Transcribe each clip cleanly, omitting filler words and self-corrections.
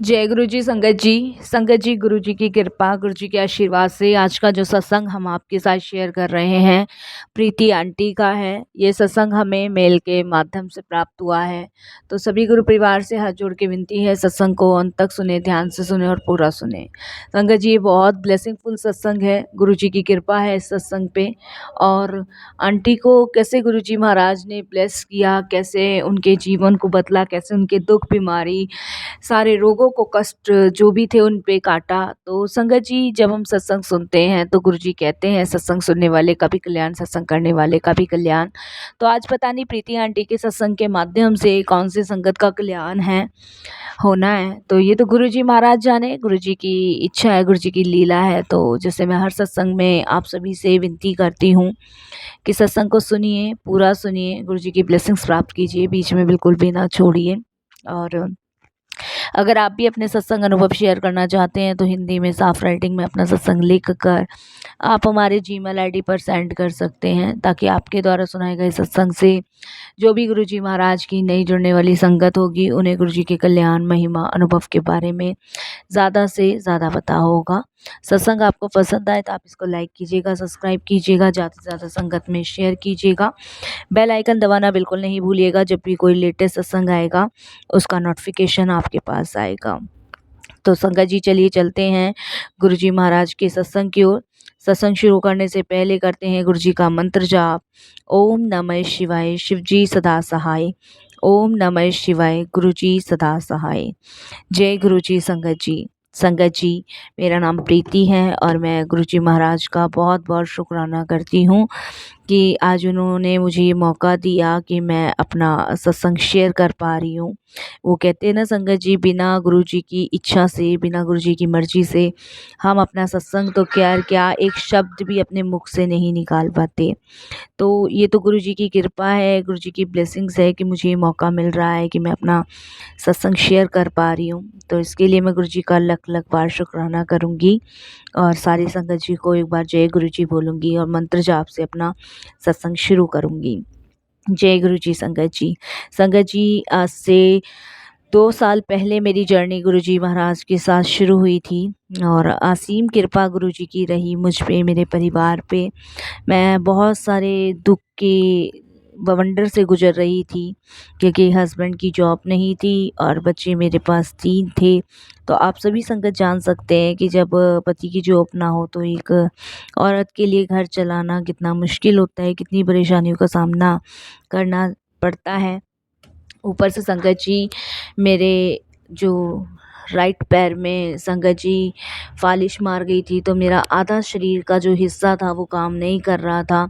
जय गुरु जी। संगत जी गुरु जी की कृपा, गुरु जी के आशीर्वाद से आज का जो सत्संग हम आपके साथ शेयर कर रहे हैं प्रीति आंटी का है। ये सत्संग हमें मेल के माध्यम से प्राप्त हुआ है, तो सभी गुरु परिवार से हाथ जोड़ के विनती है सत्संग को अंत तक सुने, ध्यान से सुने और पूरा सुने। संगत जी ये बहुत ब्लेसिंगफुल सत्संग है, गुरु जी की कृपा है इस सत्संग पे। और आंटी को कैसे गुरु जी महाराज ने ब्लेस किया, कैसे उनके जीवन को बदला, कैसे उनके दुख बीमारी सारे रोगों को कष्ट जो भी थे उन पे काटा। तो संगत जी जब हम सत्संग सुनते हैं तो गुरु जी कहते हैं सत्संग सुनने वाले का भी कल्याण, सत्संग करने वाले का भी कल्याण। तो आज पता नहीं प्रीति आंटी के सत्संग के माध्यम से कौन सी संगत का कल्याण है होना है, तो ये तो गुरु जी महाराज जाने, गुरु जी की इच्छा है, गुरु जी की लीला है। तो जैसे मैं हर सत्संग में आप सभी से विनती करती हूँ कि सत्संग को सुनिए, पूरा सुनिए, गुरु जी की ब्लेसिंग्स प्राप्त कीजिए, बीच में बिल्कुल भी ना छोड़िए। और अगर आप भी अपने सत्संग अनुभव शेयर करना चाहते हैं तो हिंदी में साफ राइटिंग में अपना सत्संग लिख कर आप हमारे जीमेल आईडी पर सेंड कर सकते हैं, ताकि आपके द्वारा सुनाए गए सत्संग से जो भी गुरु जी महाराज की नई जुड़ने वाली संगत होगी उन्हें गुरु जी के कल्याण, महिमा, अनुभव के बारे में ज़्यादा से ज़्यादा पता होगा। सत्संग आपको पसंद आए तो आप इसको लाइक कीजिएगा, सब्सक्राइब कीजिएगा, ज़्यादा से ज़्यादा संगत में शेयर कीजिएगा। बेल आइकन दबाना बिल्कुल नहीं भूलिएगा, जब भी कोई लेटेस्ट सत्संग आएगा उसका नोटिफिकेशन आपके पास आएगा। तो संगत जी चलिए चलते हैं गुरु जी महाराज के सत्संग की ओर। सत्संग शुरू करने से पहले करते हैं गुरु जी का मंत्र जाप। ओम नमः शिवाय, शिव जी सदा सहाय। ओम नमः शिवाय, गुरु जी सदा सहाय। जय गुरु जी। संगत जी मेरा नाम प्रीति है और मैं गुरु जी महाराज का बहुत बहुत शुक्राना करती हूँ कि आज उन्होंने मुझे ये मौका दिया कि मैं अपना सत्संग शेयर कर पा रही हूँ। वो कहते हैं ना संगत जी, बिना गुरु जी की इच्छा से, बिना गुरु जी की मर्जी से हम अपना सत्संग तो क्या एक शब्द भी अपने मुख से नहीं निकाल पाते। तो ये तो गुरु जी की कृपा है, गुरु जी की ब्लेसिंग्स है कि मुझे ये मौका मिल रहा है कि मैं अपना सत्संग शेयर कर पा रही हूँ। तो इसके लिए मैं गुरु जी का लख लख बार शुक्राना करूँगी और सारी संगत जी को एक बार जय गुरु जी बोलूँगी और मंत्र जाप से अपना सत्संग शुरू करूँगी। जय गुरु जी। संगत जी आज से 2 साल पहले मेरी जर्नी गुरु जी महाराज के साथ शुरू हुई थी और असीम कृपा गुरु जी की रही मुझ पे, मेरे परिवार पे। मैं बहुत सारे दुख के बवंडर से गुजर रही थी क्योंकि हस्बैंड की जॉब नहीं थी और बच्चे मेरे पास 3 थे। तो आप सभी संगत जान सकते हैं कि जब पति की जॉब ना हो तो एक औरत के लिए घर चलाना कितना मुश्किल होता है, कितनी परेशानियों का सामना करना पड़ता है। ऊपर से संगत जी मेरे जो राइट पैर में संगत जी फालिश मार गई थी, तो मेरा आधा शरीर का जो हिस्सा था वो काम नहीं कर रहा था,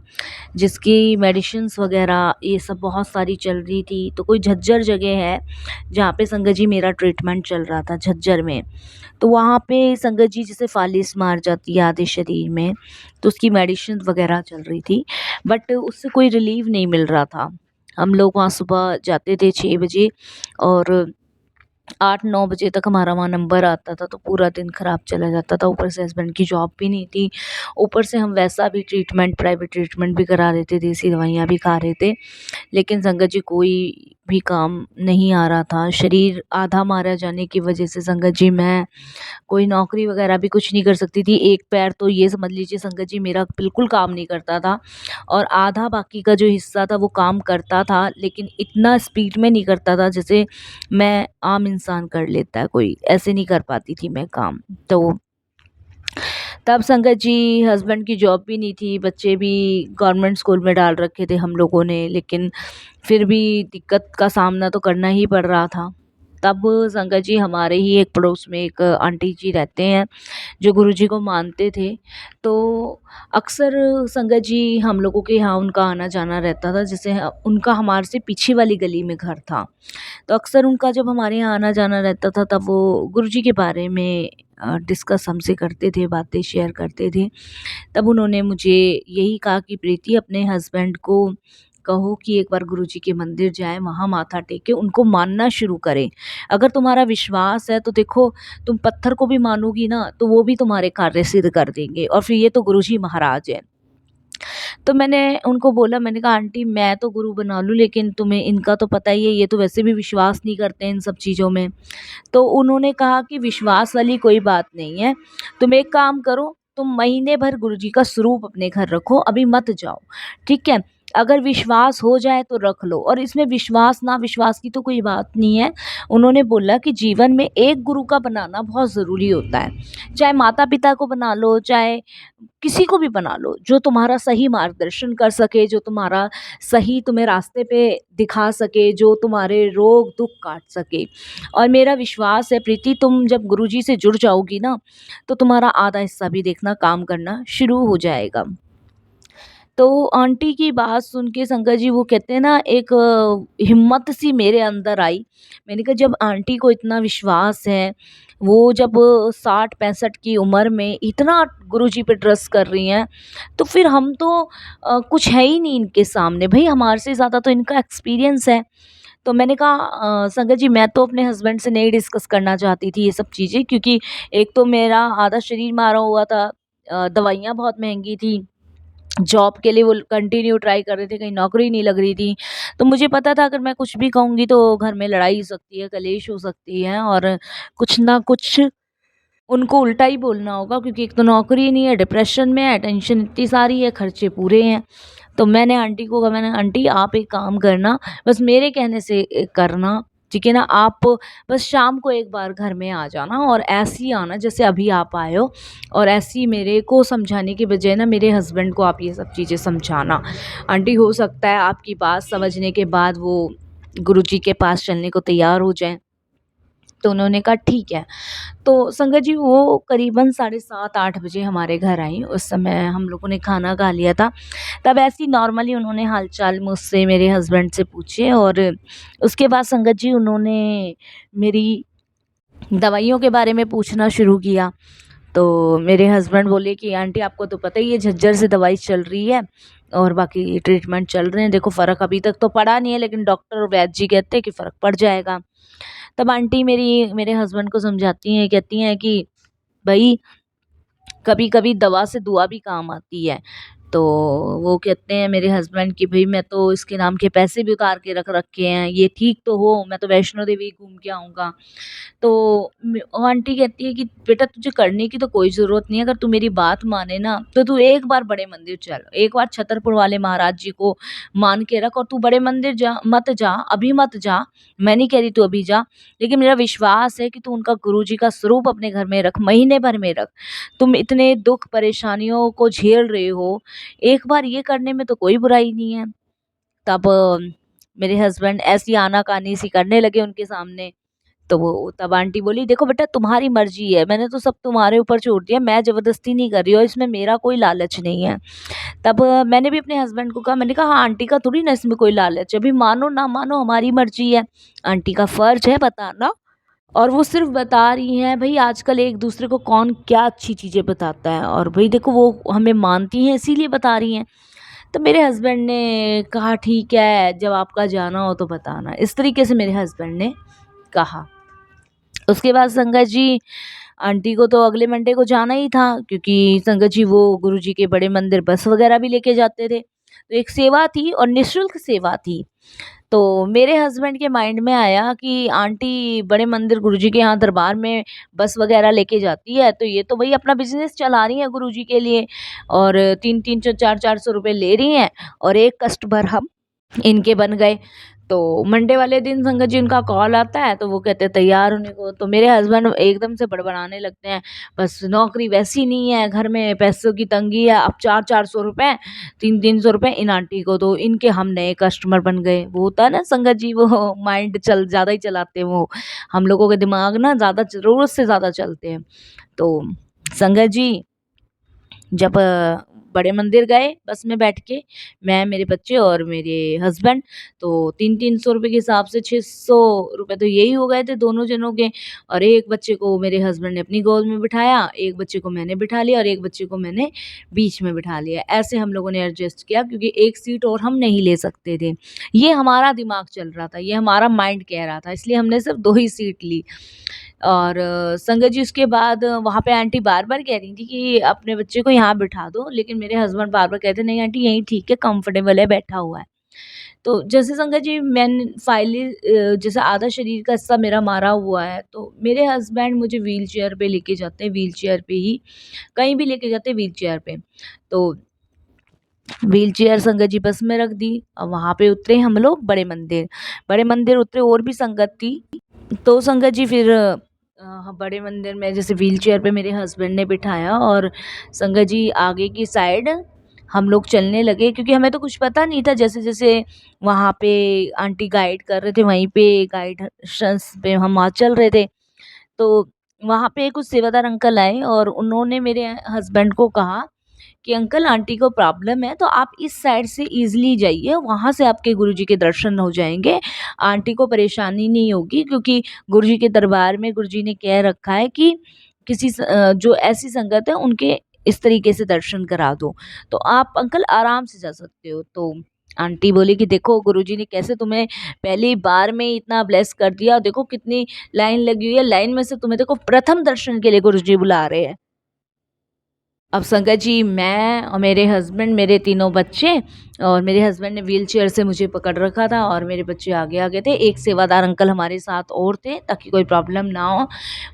जिसकी मेडिसिन्स वगैरह ये सब बहुत सारी चल रही थी। तो कोई झज्जर जगह है जहाँ पे संगत जी मेरा ट्रीटमेंट चल रहा था, झज्जर में। तो वहाँ पे संगत जी जैसे फालिश मार जाती है आधे शरीर में, तो उसकी मेडिसिन वगैरह चल रही थी, बट उससे कोई रिलीव नहीं मिल रहा था। हम लोग वहाँ सुबह जाते थे 6 बजे और 8-9 बजे तक हमारा वहाँ नंबर आता था, तो पूरा दिन ख़राब चला जाता था। ऊपर से हस्बैंड की जॉब भी नहीं थी, ऊपर से हम वैसा भी ट्रीटमेंट, प्राइवेट ट्रीटमेंट भी करा रहे थे, देसी दवाइयाँ भी खा रहे थे, लेकिन संगत जी कोई भी काम नहीं आ रहा था। शरीर आधा मारा जाने की वजह से संगत जी मैं कोई नौकरी वगैरह भी कुछ नहीं कर सकती थी। एक पैर तो ये समझ लीजिए संगत जी मेरा बिल्कुल काम नहीं करता था और आधा बाकी का जो हिस्सा था वो काम करता था, लेकिन इतना स्पीड में नहीं करता था जैसे मैं आम इंसान कर लेता है कोई, ऐसे नहीं कर पाती थी मैं काम। तो तब संगत जी हस्बैंड की जॉब भी नहीं थी, बच्चे भी गवर्नमेंट स्कूल में डाल रखे थे हम लोगों ने, लेकिन फिर भी दिक्कत का सामना तो करना ही पड़ रहा था। तब संगत जी हमारे ही एक पड़ोस में एक आंटी जी रहते हैं जो गुरुजी को मानते थे। तो अक्सर संगत जी हम लोगों के यहाँ उनका आना जाना रहता था, जैसे उनका हमारे से पीछे वाली गली में घर था। तो अक्सर उनका जब हमारे यहाँ आना जाना रहता था तब वो गुरुजी के बारे में डिस्कस हमसे करते थे, बातें शेयर करते थे। तब उन्होंने मुझे यही कहा कि प्रीति अपने हस्बैंड को कहो कि एक बार गुरुजी के मंदिर जाएं, वहाँ माथा टेके उनको मानना शुरू करें। अगर तुम्हारा विश्वास है तो देखो, तुम पत्थर को भी मानोगी ना तो वो भी तुम्हारे कार्य सिद्ध कर देंगे, और फिर ये तो गुरुजी महाराज है। तो मैंने उनको बोला, मैंने कहा आंटी मैं तो गुरु बना लूँ, लेकिन तुम्हें इनका तो पता ही है, ये तो वैसे भी विश्वास नहीं करते इन सब चीज़ों में। तो उन्होंने कहा कि विश्वास वाली कोई बात नहीं है, तुम एक काम करो, तुम महीने भर गुरुजी का स्वरूप अपने घर रखो, अभी मत जाओ, ठीक है? अगर विश्वास हो जाए तो रख लो, और इसमें विश्वास ना विश्वास की तो कोई बात नहीं है। उन्होंने बोला कि जीवन में एक गुरु का बनाना बहुत ज़रूरी होता है, चाहे माता-पिता को बना लो, चाहे किसी को भी बना लो, जो तुम्हारा सही मार्गदर्शन कर सके, जो तुम्हारा सही तुम्हें रास्ते पे दिखा सके, जो तुम्हारे रोग दुख काट सके। और मेरा विश्वास है प्रीति, तुम जब गुरुजी से जुड़ जाओगी ना, तो तुम्हारा आधा हिस्सा भी देखना काम करना शुरू हो जाएगा। तो आंटी की बात सुन के शंकर जी, वो कहते हैं ना, एक हिम्मत सी मेरे अंदर आई। मैंने कहा जब आंटी को इतना विश्वास है, वो जब 60-65 की उम्र में इतना गुरुजी पे ट्रस्ट कर रही हैं, तो फिर हम तो कुछ है ही नहीं इनके सामने। भई हमारे से ज़्यादा तो इनका एक्सपीरियंस है। तो मैंने कहा संगत जी, मैं तो अपने हस्बैंड से नहीं डिस्कस करना चाहती थी ये सब चीज़ें, क्योंकि एक तो मेरा आधा शरीर मारा हुआ था, दवाइयाँ बहुत महँगी थी, जॉब के लिए वो कंटिन्यू ट्राई कर रहे थे, कहीं नौकरी नहीं लग रही थी। तो मुझे पता था अगर मैं कुछ भी कहूँगी तो घर में लड़ाई हो सकती है, कलेश हो सकती है, और कुछ ना कुछ उनको उल्टा ही बोलना होगा, क्योंकि एक तो नौकरी नहीं है, डिप्रेशन में है, टेंशन इतनी सारी है, खर्चे पूरे हैं। तो मैंने आंटी को कहा, मैंने आंटी आप एक काम करना, बस मेरे कहने से करना, ठीक है ना? आप बस शाम को एक बार घर में आ जाना, और ऐसे ही आना जैसे अभी आप आए हो, और ऐसे ही मेरे को समझाने की बजाय ना मेरे हस्बैंड को आप ये सब चीज़ें समझाना। आंटी हो सकता है आपकी बात समझने के बाद वो गुरुजी के पास चलने को तैयार हो जाएँ। तो उन्होंने कहा ठीक है। तो संगत जी, वो करीबन साढ़े 7-8 बजे हमारे घर आई। उस समय हम लोगों ने खाना खा लिया था। तब ऐसे ही नॉर्मली उन्होंने हाल-चाल मुझसे, मेरे हस्बैंड से पूछे, और उसके बाद संगत जी उन्होंने मेरी दवाइयों के बारे में पूछना शुरू किया। तो मेरे हस्बैंड बोले कि आंटी आपको तो पता ही है झज्जर से दवाई चल रही है, और बाकी ट्रीटमेंट चल रहे हैं। देखो फ़र्क अभी तक तो पड़ा नहीं है, लेकिन डॉक्टर और वैद्य जी कहते हैं कि फ़र्क पड़ जाएगा। तब आंटी मेरी मेरे हस्बैंड को समझाती हैं, कहती हैं कि भई कभी-कभी दवा से दुआ भी काम आती है। तो वो कहते हैं मेरे हस्बैंड कि भई मैं तो इसके नाम के पैसे भी उतार के रख रखे हैं, ये ठीक तो हो, मैं तो वैष्णो देवी घूम के आऊँगा। तो वो आंटी कहती है कि बेटा तुझे करने की तो कोई ज़रूरत नहीं है, अगर तू मेरी बात माने ना, तो तू एक बार बड़े मंदिर चल। एक बार छतरपुर वाले महाराज जी को मान के रख, और तू बड़े मंदिर मत जा, अभी मत जा, मैं नहीं कह रही तू अभी जा, लेकिन मेरा विश्वास है कि तू उनका गुरुजी का स्वरूप अपने घर में रख, महीने भर में रख। तुम इतने दुःख परेशानियों को झेल रहे हो, एक बार ये करने में तो कोई बुराई नहीं है। तब मेरे हस्बैंड ऐसी आनाकानी सी करने लगे उनके सामने। तो वो तब आंटी बोली, देखो बेटा तुम्हारी मर्ज़ी है, मैंने तो सब तुम्हारे ऊपर छोड़ दिया, मैं ज़बरदस्ती नहीं कर रही हूँ, इसमें मेरा कोई लालच नहीं है। तब मैंने भी अपने हस्बैंड को कहा, मैंने कहा हाँ, आंटी का थोड़ी ना इसमें कोई लालच है, अभी मानो ना मानो हमारी मर्ज़ी है, आंटी का फ़र्ज़ है बताना। और वो सिर्फ़ बता रही हैं, भई आजकल एक-दूसरे को कौन क्या अच्छी चीज़ें बताता है, और भई देखो वो हमें मानती हैं इसीलिए बता रही हैं। तो मेरे हस्बैंड ने कहा ठीक है, जब आपका जाना हो तो बताना। इस तरीके से मेरे हस्बैंड ने कहा। उसके बाद संगत जी, आंटी को तो अगले मंडे को जाना ही था, क्योंकि संगत जी वो गुरुजी के बड़े मंदिर बस वगैरह भी लेके जाते थे। तो एक सेवा थी, और निःशुल्क सेवा थी। तो मेरे हस्बैंड के माइंड में आया कि आंटी बड़े मंदिर गुरुजी के यहाँ दरबार में बस वगैरह लेके जाती है, तो ये तो भई अपना बिज़नेस चला रही हैं गुरुजी के लिए, और 3-3 सौ 4-4 सौ रुपए ले रही हैं, और एक कस्टमर हम इनके बन गए। तो मंडे वाले दिन संगत जी उनका कॉल आता है, तो वो कहते हैं तैयार होने को। तो मेरे हस्बैंड एकदम से बड़बड़ाने लगते हैं, बस नौकरी वैसी नहीं है, घर में पैसों की तंगी है, अब 4-4 सौ रुपए, 3-3 सौ रुपए इन आंटी को दो, इनके हम नए कस्टमर बन गए। वो होता है ना संगत जी, वो माइंड चल ज़्यादा ही चलाते हैं वो, हम लोगों के दिमाग ना ज़्यादा ज़रूरत से ज़्यादा चलते हैं। तो संगत जी जब बड़े मंदिर गए बस में बैठ के, मैं, मेरे बच्चे और मेरे हस्बैंड, तो 3-3 सौ रुपए के हिसाब से 600 रुपए तो यही हो गए थे दोनों जनों के। और एक बच्चे को मेरे हस्बैंड ने अपनी गोद में बिठाया, एक बच्चे को मैंने बिठा लिया, और एक बच्चे को मैंने बीच में बिठा लिया। ऐसे हम लोगों ने एडजस्ट किया, क्योंकि एक सीट और हम नहीं ले सकते थे। ये हमारा दिमाग चल रहा था, ये हमारा माइंड कह रहा था, इसलिए हमने सिर्फ 2 ही सीट ली। और संगत जी उसके बाद वहाँ पे आंटी बार-बार कह रही थी कि अपने बच्चे को यहाँ बिठा दो, लेकिन मेरे हस्बैंड बार-बार कहते नहीं आंटी यहीं ठीक है, कंफर्टेबल है, बैठा हुआ है। तो जैसे संगत जी मैंने फाइनली जैसे आधा शरीर का हिस्सा मेरा मारा हुआ है, तो मेरे हस्बैंड मुझे व्हीलचेयर पे लेके जाते हैं, व्हीलचेयर पे ही कहीं भी लेके जाते हैं व्हीलचेयर पे। तो व्हीलचेयर संगत जी बस में रख दी और वहाँ पे उतरे हम लोग बड़े मंदिर उतरे और भी संगत थी। तो संगत जी फिर बड़े मंदिर में जैसे व्हीलचेयर पे मेरे हस्बैंड ने बिठाया और संगत जी आगे की साइड हम लोग चलने लगे, क्योंकि हमें तो कुछ पता नहीं था। जैसे-जैसे वहाँ पे आंटी गाइड कर रहे थे, वहीं पे गाइडेंस पे हम वहाँ चल रहे थे। तो वहाँ पे कुछ सेवादार अंकल आए और उन्होंने मेरे हस्बैंड को कहा कि अंकल आंटी को प्रॉब्लम है, तो आप इस साइड से ईज़िली जाइए, वहाँ से आपके गुरुजी के दर्शन हो जाएँगे। आंटी को परेशानी नहीं होगी, क्योंकि गुरुजी के दरबार में गुरुजी ने कह रखा है कि जो ऐसी संगत है उनके इस तरीके से दर्शन करा दो। तो आप अंकल आराम से जा सकते हो। तो आंटी बोली कि देखो गुरुजी ने कैसे तुम्हें पहली बार में इतना ब्लेस कर दिया, देखो कितनी लाइन लगी हुई है, लाइन में से तुम्हें देखो प्रथम दर्शन के लिए गुरुजी बुला रहे हैं। अब संगत जी मैं और मेरे हस्बैंड, मेरे तीनों बच्चे, और मेरे हस्बैंड ने व्हीलचेयर से मुझे पकड़ रखा था और मेरे बच्चे आगे आगे थे। एक सेवादार अंकल हमारे साथ और थे ताकि कोई प्रॉब्लम ना हो।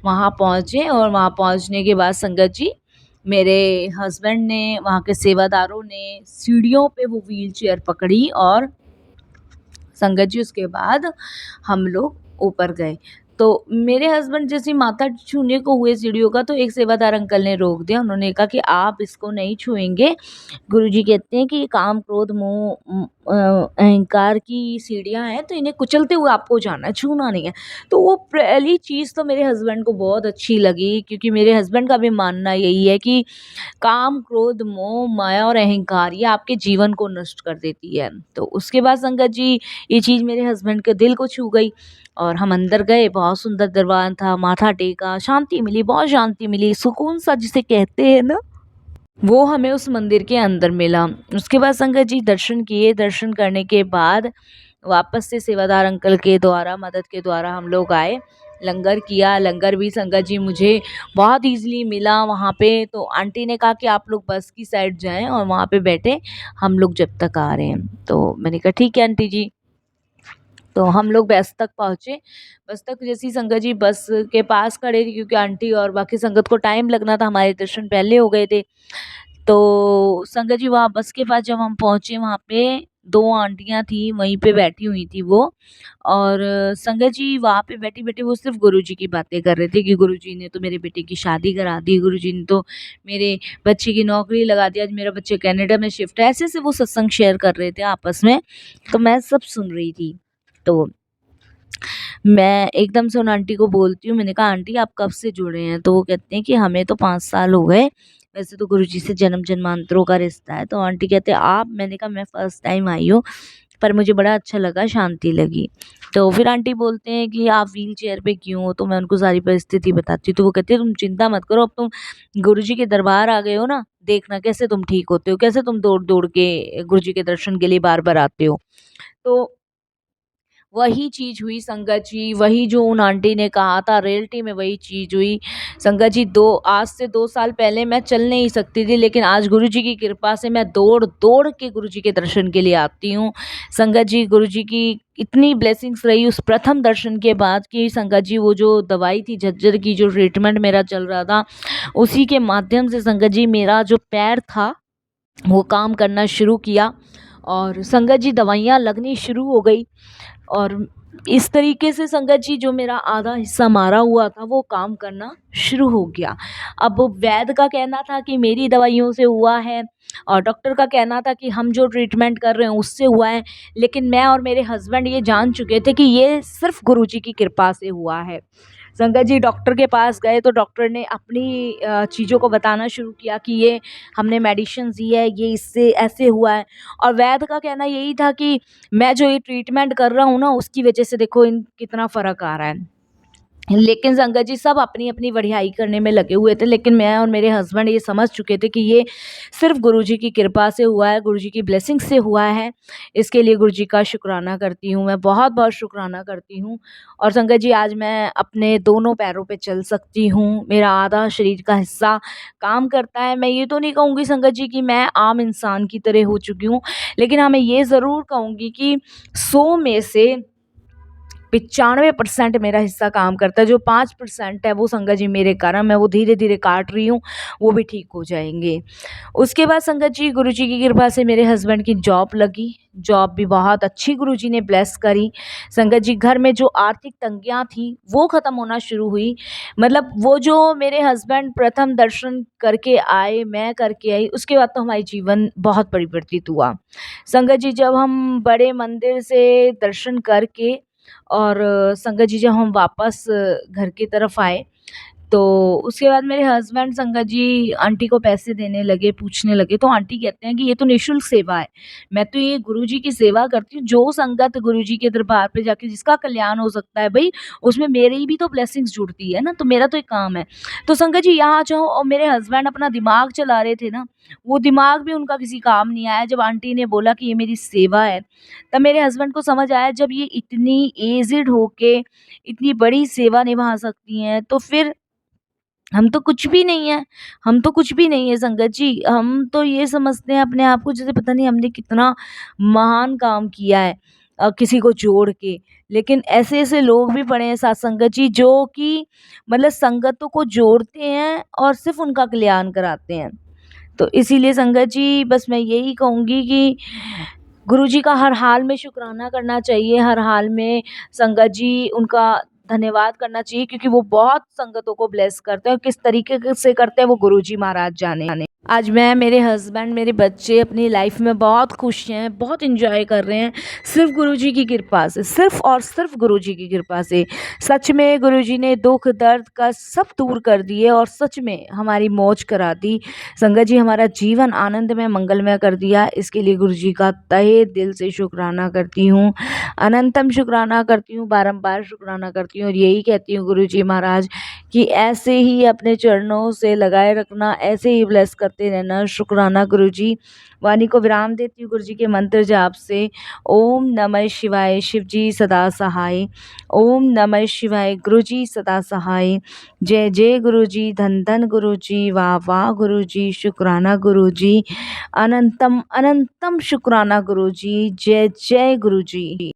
वहाँ पहुँचे और वहाँ पहुँचने के बाद संगत जी मेरे हस्बैंड ने, वहाँ के सेवादारों ने सीढ़ियों पे वो व्हीलचेयर पकड़ी और संगत जी उसके बाद हम लोग ऊपर गए। तो मेरे हस्बैंड जैसे ही माथा छूने को हुए सीढ़ियों का, तो एक सेवादार अंकल ने रोक दिया। उन्होंने कहा कि आप इसको नहीं छुएंगे। गुरुजी कहते हैं कि काम, क्रोध, मोह, अहंकार की सीढ़ियाँ हैं, तो इन्हें कुचलते हुए आपको जाना है, छूना नहीं है। तो वो पहली चीज़ तो मेरे हस्बैंड को बहुत अच्छी लगी, क्योंकि मेरे हस्बैंड का भी मानना यही है कि काम, क्रोध, मोह, माया और अहंकार ये आपके जीवन को नष्ट कर देती है। तो उसके बाद संगत जी ये चीज़ मेरे हस्बैंड के दिल को छू गई और हम अंदर गए। बहुत सुंदर दरबार था, माथा टेका, शांति मिली, बहुत शांति मिली, सुकून सा जिसे कहते हैं ना, वो हमें उस मंदिर के अंदर मिला। उसके बाद संगत जी दर्शन किए। दर्शन करने के बाद वापस से सेवादार अंकल के द्वारा, मदद के द्वारा हम लोग आए। लंगर किया। लंगर भी संगत जी मुझे बहुत ईज़िली मिला वहाँ पे। तो आंटी ने कहा कि आप लोग बस की साइड जाएँ और वहाँ पे बैठे, हम लोग जब तक आ रहे हैं। तो मैंने कहा ठीक है आंटी जी। तो हम लोग बस तक पहुँचे। बस तक जैसे ही संगत जी बस के पास खड़े थे, क्योंकि आंटी और बाकी संगत को टाइम लगना था, हमारे दर्शन पहले हो गए थे। तो संगत जी वहाँ बस के पास जब हम पहुँचे, वहाँ पे 2 आंटियाँ थी, वहीं पे बैठी हुई थी वो। और संगत जी वहाँ पे बैठी-बैठी वो सिर्फ़ गुरुजी की बातें कर रहे थे कि गुरुजी ने तो मेरे बेटे की शादी करा दी, गुरुजी ने तो मेरे बच्चे की नौकरी लगा दी, आज मेरा बच्चा कनाडा में शिफ्ट है। ऐसे-ऐसे वो सत्संग शेयर कर रहे थे आपस में, तो मैं सब सुन रही थी। तो मैं एकदम से उन आंटी को बोलती हूँ, मैंने कहा आंटी आप कब से जुड़े हैं? तो वो कहते हैं कि हमें तो 5 साल हो गए, वैसे तो गुरुजी से जन्म जन्मांतरों का रिश्ता है। तो आंटी कहते हैं आप? मैंने कहा मैं फर्स्ट टाइम आई हूँ, पर मुझे बड़ा अच्छा लगा, शांति लगी। तो फिर आंटी बोलते हैं कि आप व्हील चेयर पे क्यों हो? तो मैं उनको सारी परिस्थिति बताती हूँ। तो वो कहती है तुम चिंता मत करो, अब तुम गुरुजी के दरबार आ गए हो ना, देखना कैसे तुम ठीक होते हो, कैसे तुम दौड़-दौड़ के गुरुजी के दर्शन के लिए बार-बार आते हो। तो वही चीज़ हुई संगत जी, वही जो उन आंटी ने कहा था रियलिटी में वही चीज़ हुई। संगत जी 2 आज से 2 साल पहले मैं चल नहीं सकती थी, लेकिन आज गुरुजी की कृपा से मैं दौड़-दौड़ के गुरुजी के दर्शन के लिए आती हूँ। संगत जी गुरुजी की इतनी ब्लेसिंग्स रही उस प्रथम दर्शन के बाद कि संगत जी वो जो दवाई थी झज्जर की, जो ट्रीटमेंट मेरा चल रहा था, उसी के माध्यम से संगत जी मेरा जो पैर था वो काम करना शुरू किया और संगत जी दवाइयाँ लगनी शुरू हो गई। और इस तरीके से संगत जी जो मेरा आधा हिस्सा मारा हुआ था वो काम करना शुरू हो गया। अब वैद्य का कहना था कि मेरी दवाइयों से हुआ है और डॉक्टर का कहना था कि हम जो ट्रीटमेंट कर रहे हैं उससे हुआ है, लेकिन मैं और मेरे हस्बैंड ये जान चुके थे कि ये सिर्फ गुरुजी की कृपा से हुआ है। संगत जी डॉक्टर के पास गए तो डॉक्टर ने अपनी चीज़ों को बताना शुरू किया कि ये हमने मेडिसिन दी है, ये इससे ऐसे हुआ है। और वैद्य का कहना यही था कि मैं जो ये ट्रीटमेंट कर रहा हूँ ना उसकी वजह से देखो इन कितना फ़र्क आ रहा है। लेकिन संगत जी सब अपनी-अपनी बढ़ियाई करने में लगे हुए थे, लेकिन मैं और मेरे हस्बैंड ये समझ चुके थे कि ये सिर्फ़ गुरुजी की कृपा से हुआ है, गुरुजी की ब्लेसिंग से हुआ है। इसके लिए गुरुजी का शुक्राना करती हूँ, मैं बहुत-बहुत शुक्राना करती हूँ। और संगत जी आज मैं अपने दोनों पैरों पे चल सकती हूँ, मेरा आधा शरीर का हिस्सा काम करता है। मैं ये तो नहीं कहूँगी संगत जी कि मैं आम इंसान की तरह हो चुकी हूँ, लेकिन हाँ, मैं ये ज़रूर कहूँगी कि 100 में से 95% मेरा हिस्सा काम करता है, जो 5% है वो संगत जी मेरे कर्म है, वो धीरे-धीरे काट रही हूँ, वो भी ठीक हो जाएँगे। उसके बाद संगत जी गुरुजी की कृपा से मेरे हस्बैंड की जॉब लगी, जॉब भी बहुत अच्छी गुरुजी ने ब्लेस करी। संगत जी घर में जो आर्थिक तंगियाँ थी, वो ख़त्म होना शुरू हुई। मतलब वो जो मेरे हस्बैंड प्रथम दर्शन करके आए, मैं करके आई, उसके बाद तो हमारी जीवन बहुत परिवर्तित हुआ। संगत जी जब हम बड़े मंदिर से दर्शन करके और संगत जी जब हम वापस घर की तरफ आए, तो उसके बाद मेरे हस्बैंड संगत जी आंटी को पैसे देने लगे, पूछने लगे, तो आंटी कहते हैं कि ये तो निःशुल्क सेवा है। मैं तो ये गुरुजी की सेवा करती हूँ, जो संगत गुरुजी के दरबार पे जाके जिसका कल्याण हो सकता है भई, उसमें मेरी भी तो ब्लेसिंग्स जुड़ती है ना, तो मेरा तो एक काम है। तो संगत जी यहाँ जो मेरे हस्बैंड अपना दिमाग चला रहे थे ना, वो दिमाग भी उनका किसी काम नहीं आया। जब आंटी ने बोला कि ये मेरी सेवा है, तब मेरे हस्बैंड को समझ आया जब ये इतनी एज्ड होके इतनी बड़ी सेवा निभा सकती हैं, तो फिर हम तो कुछ भी नहीं है, हम तो कुछ भी नहीं है संगत जी। हम तो ये समझते हैं अपने आप को जैसे पता नहीं हमने कितना महान काम किया है किसी को जोड़ के। लेकिन ऐसे-ऐसे लोग भी पड़े हैं साथ संगत जी जो कि मतलब संगतों को जोड़ते हैं और सिर्फ़ उनका कल्याण कराते हैं। तो इसीलिए संगत जी बस मैं यही कहूँगी कि गुरुजी का हर हाल में शुक्राना करना चाहिए, हर हाल में संगत जी उनका धन्यवाद करना चाहिए क्योंकि वो बहुत संगतों को ब्लेस करते हैं और किस तरीके से करते हैं वो गुरुजी महाराज जाने। आज मैं, मेरे हस्बैंड, मेरे बच्चे अपनी लाइफ में बहुत खुश हैं, बहुत एंजॉय कर रहे हैं, सिर्फ़ गुरुजी की कृपा से, सिर्फ़ और सिर्फ़ गुरुजी की कृपा से। सच में गुरुजी ने दुःख, दर्द, कष्ट सब दूर कर दिए और सच में हमारी मौज करा दी। संगत जी हमारा जीवन आनंदमय, मंगलमय कर दिया। इसके लिए गुरुजी का तहे दिल से शुक्राना करती हूँ, अनंतम शुक्राना करती हूँ, बारंबार शुक्राना करती हूँ और यही कहती हूँ गुरुजी महाराज कि ऐसे ही अपने चरणों से लगाए रखना, ऐसे ही ब्लेस करते रहना। शुक्राना गुरुजी। वाणी को विराम देती हूँ गुरुजी के मंत्र जाप से। ओम नमः शिवाय, शिव जी सदा सहाय। ओम नमः शिवाय, गुरुजी सदा सहाय। जय जय गुरुजी, धन धन गुरुजी, वाह वाह गुरुजी, शुक्राना गुरुजी, अनंतम अनंतम शुक्राना गुरुजी, जय जय गुरुजी।